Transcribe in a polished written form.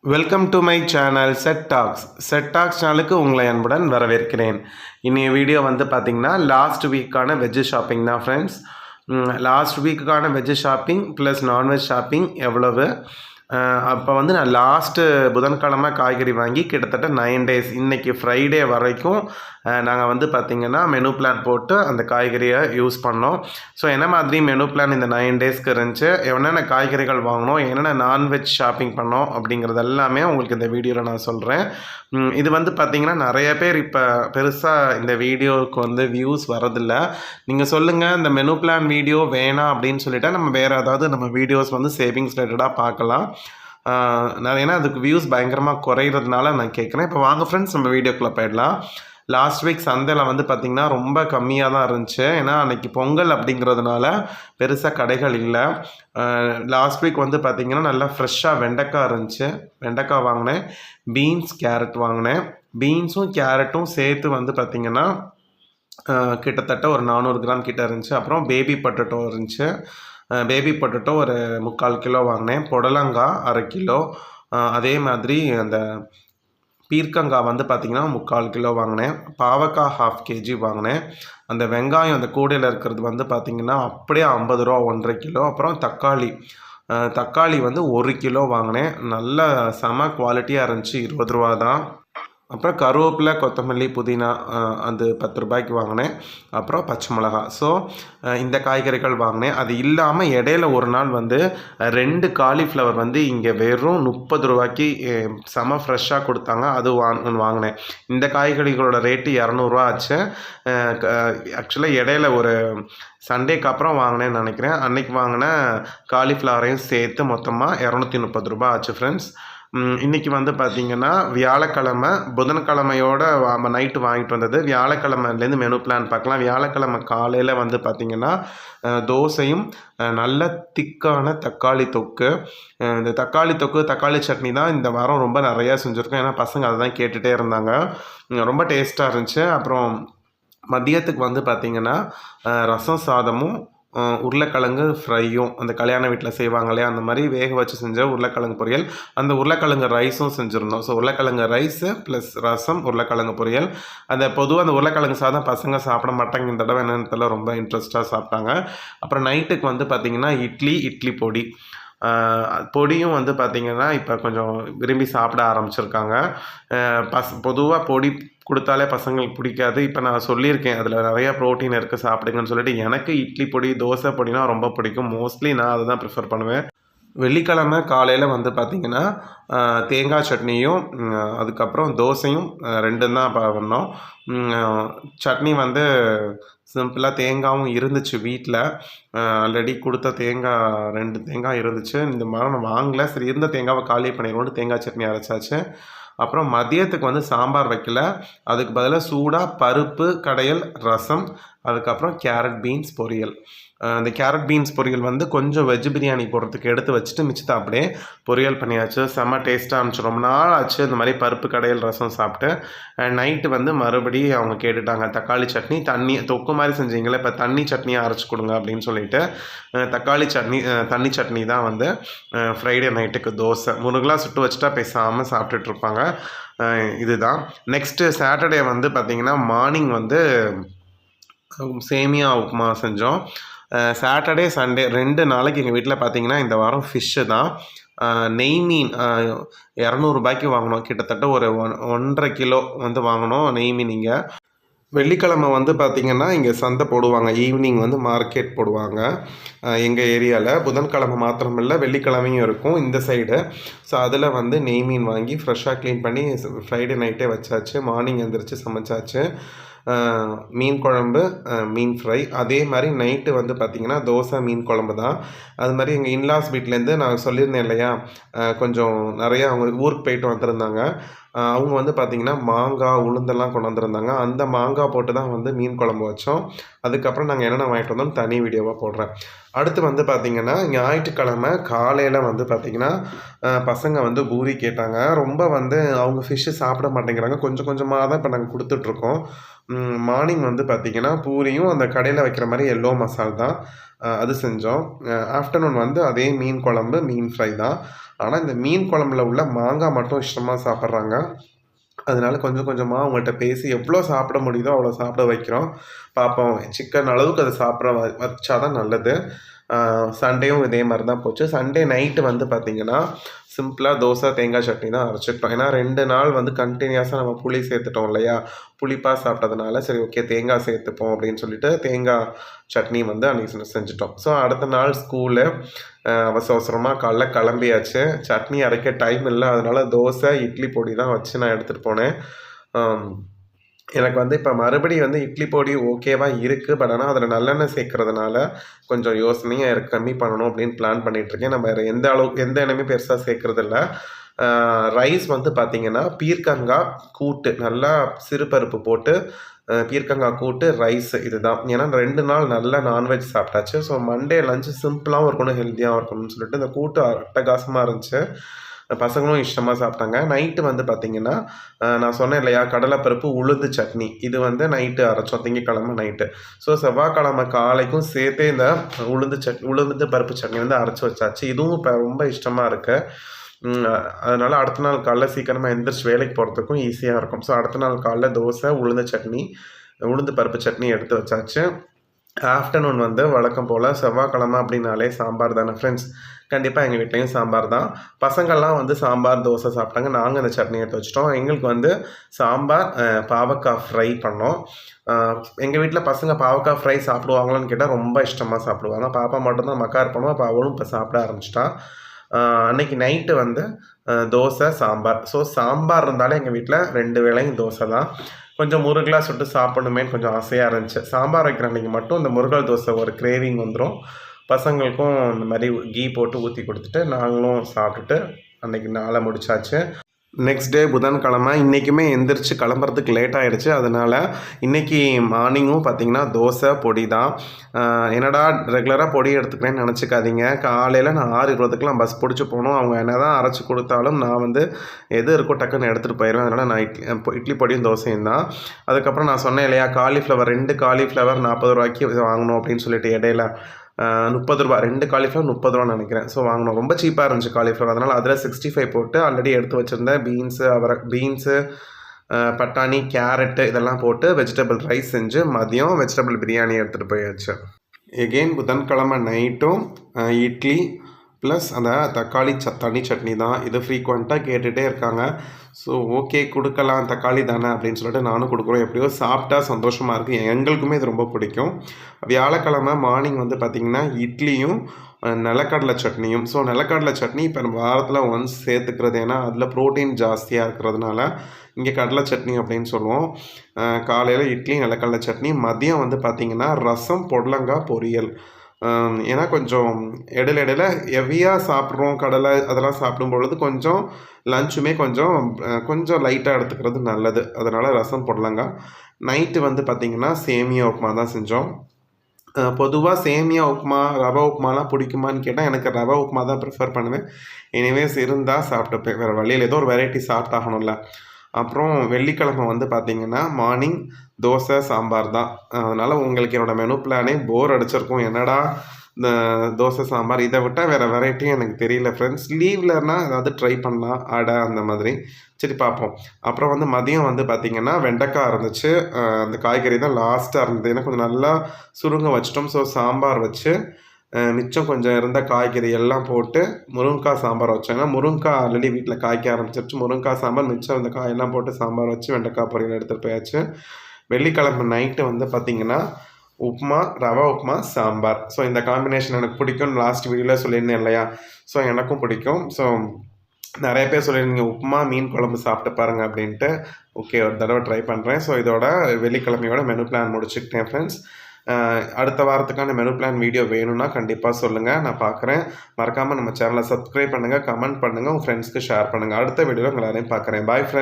Welcome to my channel set tax சேனலுக்கு உங்களை அன்புடன் வரவேற்கிறேன். இன்னைய வீடியோ வந்து பார்த்திங்கன்னா லாஸ்ட் வீக்கான வெஜ்ஜு ஷாப்பிங் தான் ஃப்ரெண்ட்ஸ். லாஸ்ட் வீக்குக்கான veg shopping plus non veg shopping எவ்வளவு, அப்போ வந்து நான் லாஸ்ட்டு புதன்கிழமை காய்கறி வாங்கி கிட்டத்தட்ட 9 டேஸ் இன்றைக்கி ஃப்ரைடே வரைக்கும் நாங்கள் வந்து பார்த்திங்கன்னா மெனு பிளான் போட்டு அந்த காய்கறியை யூஸ் பண்ணோம். ஸோ என்ன மாதிரி மெனு பிளான் இந்த 9 டேஸ்க்கு இருந்துச்சு, என்னென்ன காய்கறிகள் வாங்கினோம், என்னென்ன நான்வெஜ் ஷாப்பிங் பண்ணோம் அப்படிங்கிறது எல்லாமே உங்களுக்கு இந்த வீடியோவில் நான் சொல்கிறேன். இது வந்து பார்த்திங்கன்னா நிறைய பேர் இப்போ பெருசாக இந்த வீடியோவுக்கு வந்து வியூஸ் வரதில்ல. நீங்கள் சொல்லுங்கள் இந்த மெனு பிளான் வீடியோ வேணாம் அப்படின்னு சொல்லிவிட்டு நம்ம வேறு ஏதாவது நம்ம வீடியோஸ் வந்து சேவிங்ஸ் ரிலேட்டடாக பார்க்கலாம். ஏன்னா அதுக்கு வியூஸ் பயங்கரமாக குறையிறதுனால நான் கேட்குறேன். இப்போ வாங்க ஃப்ரெண்ட்ஸ் நம்ம வீடியோக்குள்ளே போயிடலாம். லாஸ்ட் வீக் சந்தையில் வந்து பார்த்திங்கன்னா ரொம்ப கம்மியாக தான் இருந்துச்சு. ஏன்னா அன்றைக்கி பொங்கல் அப்படிங்கிறதுனால பெருசாக கடைகள் இல்லை. லாஸ்ட் வீக் வந்து பார்த்திங்கன்னா நல்லா ஃப்ரெஷ்ஷாக வெண்டைக்காய் இருந்துச்சு. வெண்டைக்காய் வாங்கினேன், பீன்ஸ் கேரட் வாங்கினேன். பீன்ஸும் கேரட்டும் சேர்த்து வந்து பார்த்திங்கன்னா கிட்டத்தட்ட ஒரு 400 கிராம் கிட்ட இருந்துச்சு. அப்புறம் பேபி பொட்டேட்டோ இருந்துச்சு. பேபி பொட்டேட்டோ ஒரு 3/4 கிலோ வாங்கினேன். புடலங்காய் 1/2 கிலோ. அதே மாதிரி அந்த பீர்க்கங்காய் வந்து பார்த்திங்கன்னா 3/4 கிலோ வாங்கினேன். பாவக்காய் 1/2 kg வாங்கினேன். அந்த வெங்காயம் அந்த கூடையில் இருக்கிறது வந்து பார்த்திங்கன்னா அப்படியே 50 ரூபா 1/2 கிலோ. அப்புறம் தக்காளி வந்து 1 கிலோ வாங்கினேன். நல்ல செம குவாலிட்டியாக இருந்துச்சு, 20 ரூபா தான். அப்புறம் கருவேப்பிலை, கொத்தமல்லி, புதினா அது 10 ரூபாய்க்கு வாங்கினேன். அப்புறம் பச்சை மிளகா. ஸோ இந்த காய்கறிகள் வாங்கினேன். அது இல்லாமல் இடையில ஒரு நாள் வந்து 2 காலிஃப்ளவர் வந்து இங்கே வெறும் 30 ரூபாய்க்கு செம ஃப்ரெஷ்ஷாக கொடுத்தாங்க. அது வாங்கினேன். இந்த காய்கறிகளோட ரேட்டு 200 ஆச்சு. ஆக்சுவலாக இடையில ஒரு சண்டேக்கு அப்புறம் வாங்கினேன்னு நினைக்கிறேன். அன்றைக்கி வாங்கின காலிஃப்ளவரையும் சேர்த்து மொத்தமாக 230 ரூபா ஆச்சு ஃப்ரெண்ட்ஸ். இன்றைக்கி வந்து பார்த்திங்கன்னா வியாழக்கிழமை, புதன்கிழமையோட நைட்டு வாங்கிட்டு வந்தது. வியாழக்கிழமைலேருந்து மெனு பிளான் பார்க்கலாம். வியாழக்கிழமை காலையில் வந்து பார்த்திங்கன்னா தோசையும் நல்ல திக்கான தக்காளி தொக்கு. இந்த தக்காளி சட்னி தான் இந்த வாரம் ரொம்ப நிறையா செஞ்சுருக்கோம். ஏன்னா பசங்க அதை தான் கேட்டுகிட்டே இருந்தாங்க. ரொம்ப டேஸ்ட்டாக இருந்துச்சு. அப்புறம் மதியத்துக்கு வந்து பார்த்திங்கன்னா ரசம் சாதமும் உருளைக்கிழங்கு ஃப்ரையும், அந்த கல்யாண வீட்டில் செய்வாங்க இல்லையா, அந்த மாதிரி வேக வச்சு செஞ்ச உருளைக்கிழங்கு பொரியல். அந்த உருளைக்கிழங்கு ரைஸும் செஞ்சுருந்தோம். ஸோ உருளைக்கிழங்கு ரைஸு ப்ளஸ் ரசம், உருளைக்கிழங்கு பொரியல். பொதுவாக அந்த உருளைக்கிழங்கு சாதம் பசங்க சாப்பிட மாட்டாங்க. இந்த தடவை என்னென்னு தெரியல, ரொம்ப இன்ட்ரெஸ்ட்டாக சாப்பிட்டாங்க. அப்புறம் நைட்டுக்கு வந்து பார்த்திங்கன்னா இட்லி பொடியும் வந்து பார்த்திங்கன்னா இப்போ கொஞ்சம் விரும்பி சாப்பிட ஆரம்பிச்சிருக்காங்க. பொதுவாக பொடி கொடுத்தாலே பசங்களுக்கு பிடிக்காது. இப்போ நான் சொல்லியிருக்கேன் அதில் நிறையா ப்ரோட்டீன் இருக்குது சாப்பிடுங்கன்னு சொல்லிட்டு. எனக்கு இட்லி பொடி, தோசை பொடினா ரொம்ப பிடிக்கும். மோஸ்ட்லி நான் அதை தான் ப்ரிஃபர் பண்ணுவேன். வெள்ளிக்கிழமை காலையில் வந்து பார்த்திங்கன்னா தேங்காய் சட்னியும் அதுக்கப்புறம் தோசையும் 2 தான் பண்ணோம். சட்னி வந்து சிம்பிளாக தேங்காயும் இருந்துச்சு வீட்டில். ஆல்ரெடி கொடுத்த தேங்காய் 2 தேங்காய் இருந்துச்சு. இந்த மாதிரி நான் வாங்கலை. சரி, இருந்த தேங்காவை காலி பண்ணிடுவோம்னு தேங்காய் சட்னி அரைச்சாச்சு. அப்புறம் மதியத்துக்கு வந்து சாம்பார் வைக்கல. அதுக்கு பதிலாக சூடாக பருப்பு கடையல், ரசம், அதுக்கப்புறம் கேரட் பீன்ஸ் பொரியல். அந்த கேரட் பீன்ஸ் பொரியல் வந்து கொஞ்சம் வெஜ் பிரியாணி போடுறதுக்கு எடுத்து வச்சுட்டு மிச்சத்தை அப்படியே பொரியல் பண்ணியாச்சு. செம்ம டேஸ்ட்டாக இருந்துச்சு. ரொம்ப நாள் ஆச்சு இந்த மாதிரி பருப்பு கடையல் ரசம் சாப்பிட்டு. நைட்டு வந்து மறுபடியும் அவங்க கேட்டுட்டாங்க தக்காளி சட்னி, தொக்கு மாதிரி செஞ்சீங்களே, இப்போ தண்ணி சட்னியாக அரைச்சி கொடுங்க அப்படின்னு சொல்லிட்டு தண்ணி சட்னி தான் வந்து ஃப்ரைடே நைட்டுக்கு தோசை. முருகலா சுட்டு வச்சுட்டா பேசாமல் சாப்பிட்டுட்ருப்பாங்க. இதுதான். நெக்ஸ்ட்டு சாட்டர்டே வந்து பார்த்திங்கன்னா மார்னிங் வந்து சேமியா உப்புமா செஞ்சோம். சாட்டர்டே சண்டே 2 நாளைக்கு எங்கள் வீட்டில் பார்த்திங்கன்னா இந்த வாரம் ஃபிஷ்ஷு தான். நெய் மீன் 200 ரூபாய்க்கு வாங்கினோம். கிட்டத்தட்ட ஒரு 1.5 கிலோ வந்து வாங்கினோம் நெய் மீன். இங்கே வெள்ளிக்கிழமை வந்து பார்த்திங்கன்னா இங்கே சந்தை போடுவாங்க. ஈவினிங் வந்து மார்க்கெட் போடுவாங்க எங்கள் ஏரியாவில். புதன்கிழமை மாத்திரமில்லை, வெள்ளிக்கிழமையும் இருக்கும் இந்த சைடு. ஸோ அதில் வந்து நெய் மீன் வாங்கி ஃப்ரெஷ்ஷாக க்ளீன் பண்ணி ஃப்ரைடே நைட்டே வச்சாச்சு. மார்னிங் எழுந்திரிச்சு சமைச்சாச்சு. மீன் குழம்பு, மீன் ஃப்ரை. அதே மாதிரி நைட்டு வந்து பார்த்திங்கன்னா தோசை, மீன் குழம்பு தான். அது மாதிரி எங்கள் இன்லாஸ் வீட்டிலேருந்து நான் சொல்லியிருந்தேன் இல்லையா, கொஞ்சம் நிறையா அவங்க ஊருக்கு போயிட்டு வந்திருந்தாங்க. அவங்க வந்து பார்த்திங்கன்னா மாங்காய், உளுந்தெல்லாம் கொண்டு வந்திருந்தாங்க. அந்த மாங்காய் போட்டு தான் வந்து மீன் குழம்பு வச்சோம். அதுக்கப்புறம் நாங்கள் என்னென்ன வாங்கிட்டு வந்தோம் தனி வீடியோவாக போடுறேன். அடுத்து வந்து பார்த்திங்கன்னா ஞாயிற்றுக்கிழமை காலையில் வந்து பார்த்திங்கன்னா பசங்க வந்து பூரி கேட்டாங்க. ரொம்ப வந்து அவங்க ஃபிஷ்ஷு சாப்பிட மாட்டேங்கிறாங்க. கொஞ்சம் கொஞ்சமாக தான் இப்போ நாங்கள் கொடுத்துட்ருக்கோம். மார்னிங் வந்து பார்த்திங்கன்னா பூரியும் அந்த கடையில் வைக்கிற மாதிரி எல்லோ மசால் தான். அது செஞ்சோம். ஆஃப்டர்நூன் வந்து அதே மீன் குழம்பு, மீன் ஃப்ரை தான். ஆனால் இந்த மீன் குழம்புல உள்ள மாங்காய் மட்டும் இஷ்டமாக சாப்பிட்றாங்க. அதனால கொஞ்சம் கொஞ்சமாக அவங்கள்ட்ட பேசி எவ்வளோ சாப்பிட முடியுதோ அவ்வளோ சாப்பிட வைக்கிறோம். பார்ப்போம் சிக்கன் அளவுக்கு அதை சாப்பிட வச்சா தான் நல்லது. சண்டேவும் இதே மாதிரி தான் போச்சு. சண்டே நைட்டு வந்து பார்த்திங்கன்னா சிம்பிளாக தோசை தேங்காய் சட்னி தான் அரைச்சிக்கிட்டோம். ஏன்னா 2 நாள் வந்து கண்டினியூஸாக நம்ம புளி சேர்த்துட்டோம் இல்லையா, புளிப்பாக சாப்பிட்டதுனால சரி ஓகே தேங்காய் சேர்த்துப்போம் அப்படின்னு சொல்லிட்டு தேங்காய் சட்னி வந்து அன்றைக்கி செஞ்சுட்டோம். ஸோ அடுத்த நாள் ஸ்கூலு அவசர அவசரமாக காலைல கிளம்பியாச்சு. சட்னி அரைக்க டைம் இல்லை, அதனால தோசை இட்லி பொடி தான் வச்சு நான் எடுத்துகிட்டு போனேன். எனக்கு வந்து இப்போ மறுபடியும் வந்து இட்லி பொடி ஓகேவா இருக்குது. பட் ஆனால் அதில் நல்லெண்ணெய் சேர்க்கறதுனால கொஞ்சம் யோசனையாக கம்மி பண்ணணும் அப்படின்னு பிளான் பண்ணிகிட்ருக்கேன். நம்ம வேறு எந்த எண்ணெயுமே பெருசாக சேர்க்குறதில்ல. ரைஸ் வந்து பார்த்திங்கன்னா பீர்க்கங்காய் கூட்டு, நல்லா சிறுபருப்பு போட்டு பீர்க்கங்காய் கூட்டு ரைஸ் இதுதான். ஏன்னா 2 நாள் நல்லா நான்வெஜ் சாப்பிட்டாச்சு. ஸோ மண்டே லஞ்சு சிம்பிளாகவும் இருக்கணும், ஹெல்த்தியாகவும் இருக்கணும்னு சொல்லிட்டு இந்த கூட்டு அட்டகாசமாக இருந்துச்சு. பசங்களும் இஷ்டமாக சாப்பிட்டாங்க. நைட்டு வந்து பார்த்திங்கன்னா நான் சொன்னேன் இல்லையா கடலைப்பருப்பு உளுந்து சட்னி, இது வந்து நைட்டு அரைச்சோம் திங்கக்கிழமை நைட்டு. ஸோ செவ்வாய்க்கிழமை காலைக்கும் சேர்த்தே இந்த உளுந்து பருப்பு சட்னி வந்து அரைச்சி வச்சாச்சு. இதுவும் இப்போ ரொம்ப இஷ்டமாக இருக்குது. அதனால் அடுத்த நாள் காலைல சீக்கிரமாக எந்திரிச்சு வேலைக்கு போகிறதுக்கும் ஈஸியாக இருக்கும். ஸோ அடுத்த நாள் காலைல தோசை உளுந்து பருப்பு சட்னி எடுத்து வச்சாச்சு. ஆஃப்டர்நூன் வந்து வழக்கம் போல் செவ்வாய்க்கிழமை அப்படின்னாலே சாம்பார் தானே ஃப்ரெண்ட்ஸ். கண்டிப்பாக எங்கள் வீட்லேயும் சாம்பார் தான். பசங்கள்லாம் வந்து சாம்பார் தோசை சாப்பிட்டாங்க. நாங்கள் அந்த சட்னி எடுத்து வச்சிட்டோம். எங்களுக்கு வந்து சாம்பார் பாவக்காய் ஃப்ரை பண்ணோம். எங்கள் வீட்டில் பசங்க பாவக்காய் ஃப்ரை சாப்பிடுவாங்களான்னு கேட்டால் ரொம்ப இஷ்டமாக சாப்பிடுவாங்க. பாப்பா மட்டும்தான் மக்கார் பண்ணுவோம். அப்போ அவளும் இப்போ சாப்பிட ஆரம்பிச்சிட்டா. அன்றைக்கி நைட்டு வந்து தோசை சாம்பார். ஸோ சாம்பார் இருந்தாலே எங்கள் வீட்டில் 2 வேளையும் தோசை தான். கொஞ்சம் முருகலாக சுட்டு சாப்பிடணுமேன்னு கொஞ்சம் ஆசையாக இருந்துச்சு. சாம்பார் வைக்கிற அன்றைக்கி மட்டும் இந்த முருகல் தோசை ஒரு கிரேவிங் வந்துடும். பசங்களுக்கும் இந்த மாதிரி கீ போட்டு ஊற்றி கொடுத்துட்டு நாங்களும் சாப்பிட்டுட்டு அன்றைக்கி நாளை முடிச்சாச்சு. நெக்ஸ்ட் டே புதன்கிழமை. இன்றைக்குமே எந்திரிச்சு கிளம்புறதுக்கு லேட் ஆகிடுச்சு. அதனால் இன்றைக்கி மார்னிங்கும் பார்த்திங்கன்னா தோசை பொடி தான். என்னடா ரெகுலராக பொடி எடுத்துக்கிறேன்னு நினச்சிக்காதீங்க. காலையில் நான் 6:20க்குலாம் பஸ் பிடிச்சி போகணும். அவங்க என்ன தான் அரைச்சி கொடுத்தாலும் நான் வந்து எது இருக்கோ டக்குன்னு எடுத்துகிட்டு போயிடுவேன். அதனால் நான் இட்லி பொடியும் தோசையும் தான். அதுக்கப்புறம் நான் சொன்னேன் இல்லையா 2 காலிஃப்ளவர் 40 ரூபாய்க்கு வாங்கணும் அப்படின்னு சொல்லிட்டு இடையில 30 ரூபா 2 காலிஃப்ளவர் 30 ரூபான்னு நினைக்கிறேன். ஸோ வாங்கினோம். ரொம்ப சீப்பாக இருந்துச்சு காலிஃப்ளவர். அதனால் அதில் 65 போட்டு ஆல்ரெடி எடுத்து வச்சுருந்தேன். பீன்ஸு பட்டாணி கேரட்டு இதெல்லாம் போட்டு வெஜிடபிள் ரைஸ் செஞ்சு மதியம் வெஜிடபிள் பிரியாணி எடுத்துகிட்டு போயாச்சு. எகெயின் புதன்கிழமை நைட்டும் இட்லி ப்ளஸ் அந்த தக்காளி சட்னி தான். இது ஃப்ரீக்வெண்ட்டாக கேட்டுகிட்டே இருக்காங்க. ஸோ ஓகே கொடுக்கலாம், தக்காளி தானே அப்படின்னு சொல்லிட்டு நானும் கொடுக்குறோம். எப்படியோ சாப்பிட்டா சந்தோஷமாக இருக்குது. எங்களுக்குமே இது ரொம்ப பிடிக்கும். வியாழக்கிழமை மார்னிங் வந்து பார்த்திங்கன்னா இட்லியும் நிலக்கடலை சட்னியும். ஸோ நிலக்கடலை சட்னி இப்போ நம்ம வாரத்தில் ஒன்ஸ் சேர்த்துக்கிறது. ஏன்னா அதில் ப்ரோட்டீன் ஜாஸ்தியாக இருக்கிறதுனால இங்கே கடலை சட்னி அப்படின்னு சொல்லுவோம். காலையில் இட்லி நிலக்கடலை சட்னி. மதியம் வந்து பார்த்திங்கன்னா ரசம் பொடலங்காய் பொரியல். ஏன்னா கொஞ்சம் இடையில ஹெவியாக சாப்பிட்றோம் கடலை அதெல்லாம் சாப்பிடும் பொழுது கொஞ்சம் லஞ்சுமே கொஞ்சம் லைட்டாக எடுத்துக்கிறது நல்லது. அதனால் ரசம் பொடலங்காய். நைட்டு வந்து பார்த்திங்கன்னா சேமியா உப்புமா தான் செஞ்சோம். பொதுவாக சேமியா உப்புமா ரவை உப்புமாலாம் பிடிக்குமான்னு கேட்டால் எனக்கு ரவை உப்புமா தான் ப்ரிஃபர் பண்ணுவேன். எனிவேஸ் இருந்தால் சாப்பிட்டுப்பேன். வேறு வழியில் ஏதோ ஒரு வெரைட்டி சாப்பிட்டாகணும்ல. அப்புறம் வெள்ளிக்கிழமை வந்து பார்த்திங்கன்னா மார்னிங் தோசை சாம்பார் தான். அதனால் உங்களுக்கு என்னோடய மெனு பிளானே போர் அடிச்சிருக்கும். என்னடா இந்த தோசை சாம்பார் இதை விட்டால் வேறு வெரைட்டியும் எனக்கு தெரியல ஃப்ரெண்ட்ஸ். லீவ்லன்னா ஏதாவது ட்ரை பண்ணலாம் அடை அந்த மாதிரி. சரி பார்ப்போம். அப்புறம் வந்து மதியம் வந்து பார்த்திங்கன்னா வெண்டைக்காய் இருந்துச்சு. அந்த காய்கறி தான் லாஸ்ட்டாக இருந்தது. ஏன்னா கொஞ்சம் நல்லா சுருங்க வச்சிட்டோம். ஸோ சாம்பார் வச்சு மிச்சம் கொஞ்சம் இருந்த காய்கறி எல்லாம் போட்டு முருங்கைக்காய் சாம்பார் வச்சாங்க. முருங்கைக்காய் ஆல்ரெடி வீட்டில் காய்க்க ஆரம்பிச்சிருச்சு. முருங்கைக்காய் சாம்பார் மிச்சம் இந்த காயெல்லாம் போட்டு சாம்பார் வச்சு வெண்டைக்காய் பொரியல் எடுத்துகிட்டு போயாச்சு. வெள்ளிக்கிழமை நைட்டு வந்து பார்த்திங்கன்னா உப்புமா ரவை உப்புமா சாம்பார். ஸோ இந்த காம்பினேஷன் எனக்கு பிடிக்கும்னு லாஸ்ட் வீடியோவில் சொல்லியிருந்தேன் இல்லையா. ஸோ எனக்கும் பிடிக்கும். ஸோ நிறைய பேர் சொல்லியிருந்தீங்க உப்புமா மீன் குழம்பு சாப்பிட்டு பாருங்கள் அப்படின்ட்டு. ஓகே ஒரு தடவை ட்ரை பண்ணுறேன். ஸோ இதோட வெள்ளிக்கிழமையோட மெனு பிளான் முடிச்சுக்கிட்டேன் ஃப்ரெண்ட்ஸ். அடுத்த வாரத்துக்கான மெனு பிளான் வீடியோ வேணும்னா கண்டிப்பாக சொல்லுங்கள், நான் பார்க்குறேன். மறக்காமல் நம்ம சேனலை சப்ஸ்கிரைப் பண்ணுங்கள், கமெண்ட் பண்ணுங்கள், உங்கள் ஃப்ரெண்ட்ஸ்க்கு ஷேர் பண்ணுங்கள். அடுத்த வீடியோவில் உங்கள் எல்லாரையும் பார்க்குறேன். Bye friends.